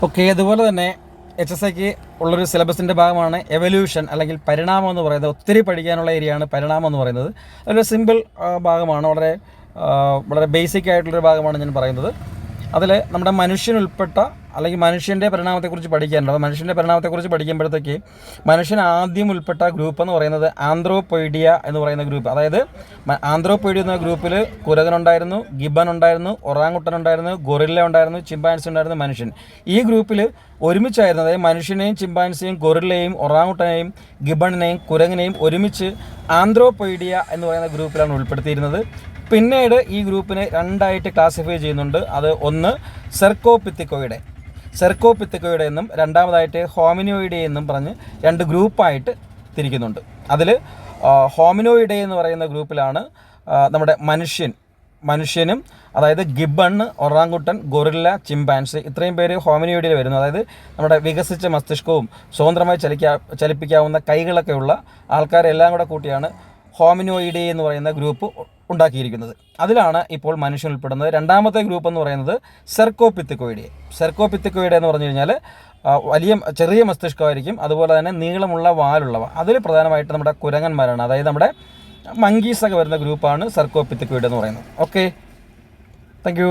Okay, അതുപോലെ തന്നെ HSIക്ക് ഉള്ളൊരു സിലബസിൻ്റെ ഭാഗമാണ് എവല്യൂഷൻ അല്ലെങ്കിൽ പരിണാമം എന്ന് പറയുന്നത്. ഒത്തിരി പഠിക്കാനുള്ള ഏരിയയാണ് പരിണാമം എന്ന് പറയുന്നത്. അതൊരു സിമ്പിൾ ഭാഗമാണ്, വളരെ വളരെ ബേസിക് ആയിട്ടുള്ളൊരു ഭാഗമാണ് ഞാൻ പറയുന്നത്. അതിൽ നമ്മുടെ മനുഷ്യനുൾപ്പെട്ട അല്ലെങ്കിൽ മനുഷ്യൻ്റെ പരിണാമത്തെക്കുറിച്ച് പഠിക്കാനുണ്ട്. അപ്പോൾ മനുഷ്യൻ്റെ പരിണാമത്തെക്കുറിച്ച് പഠിക്കുമ്പോഴത്തേക്ക് മനുഷ്യൻ ആദ്യം ഉൾപ്പെട്ട ഗ്രൂപ്പ് എന്ന് പറയുന്നത് ആന്ത്രോപോയിഡിയ എന്ന് പറയുന്ന ഗ്രൂപ്പ്. അതായത് ആന്ത്രോപോയിഡിയ എന്ന ഗ്രൂപ്പിൽ കുരങ്ങനുണ്ടായിരുന്നു, ഗിബൺ ഉണ്ടായിരുന്നു, ഒറാങ്ങുട്ടൻ ഉണ്ടായിരുന്നു, ഗൊറില്ല ഉണ്ടായിരുന്നു, ചിമ്പാൻസി ഉണ്ടായിരുന്നു, മനുഷ്യൻ. ഈ ഗ്രൂപ്പിൽ ഒരുമിച്ചായിരുന്നു. അതായത് മനുഷ്യനെയും ചിമ്പാൻസിയും ഗൊറില്ലയെയും ഒറാങ്ങുട്ടനെയും ഗിബണിനെയും കുരങ്ങിനെയും ഒരുമിച്ച് ആന്ത്രോപോയിഡിയ എന്ന് പറയുന്ന ഗ്രൂപ്പിലാണ് ഉൾപ്പെടുത്തിയിരുന്നത്. പിന്നീട് ഈ ഗ്രൂപ്പിനെ രണ്ടായിട്ട് ക്ലാസിഫൈ ചെയ്യുന്നുണ്ട്. അത് ഒന്ന് സെർക്കോപിത്തിക്കോയിഡെ എന്നും രണ്ടാമതായിട്ട് ഹോമിനോയിഡെ എന്നും പറഞ്ഞ് രണ്ട് ഗ്രൂപ്പായിട്ട് തിരിക്കുന്നുണ്ട്. അതിൽ ഹോമിനോയിഡെ എന്ന് പറയുന്ന ഗ്രൂപ്പിലാണ് നമ്മുടെ മനുഷ്യനും അതായത് ഗിബൺ, ഒറാങ്കുട്ടൻ, ഗൊറില്ല, ചിമ്പാൻസി ഇത്രയും പേര് ഹോമിനോയിഡിൽ വരുന്നു. അതായത് നമ്മുടെ വികസിച്ച മസ്തിഷ്കവും സ്വതന്ത്രമായി ചലിപ്പിക്കാവുന്ന കൈകളൊക്കെ ഉള്ള ആൾക്കാരെല്ലാം കൂടെ കൂട്ടിയാണ് ഹോമിനോയിഡെ എന്ന് പറയുന്ന ഗ്രൂപ്പ് ഉണ്ടാക്കിയിരിക്കുന്നത്. അതിലാണ് ഇപ്പോൾ മനുഷ്യൻ ഉൾപ്പെടുന്നത്. രണ്ടാമത്തെ ഗ്രൂപ്പ് എന്ന് പറയുന്നത് സെർക്കോപിത്തിക്കോയിഡെ എന്ന് പറഞ്ഞു കഴിഞ്ഞാൽ ചെറിയ മസ്തിഷ്കമായിരിക്കും, അതുപോലെ തന്നെ നീളമുള്ള വാലുള്ളവ. അതിൽ പ്രധാനമായിട്ട് നമ്മുടെ കുരങ്ങന്മാരാണ്, അതായത് നമ്മുടെ മങ്കീസൊക്കെ വരുന്ന ഗ്രൂപ്പാണ് സെർക്കോപിത്തിക്കോയിഡെ എന്ന് പറയുന്നത്. Okay, thank you.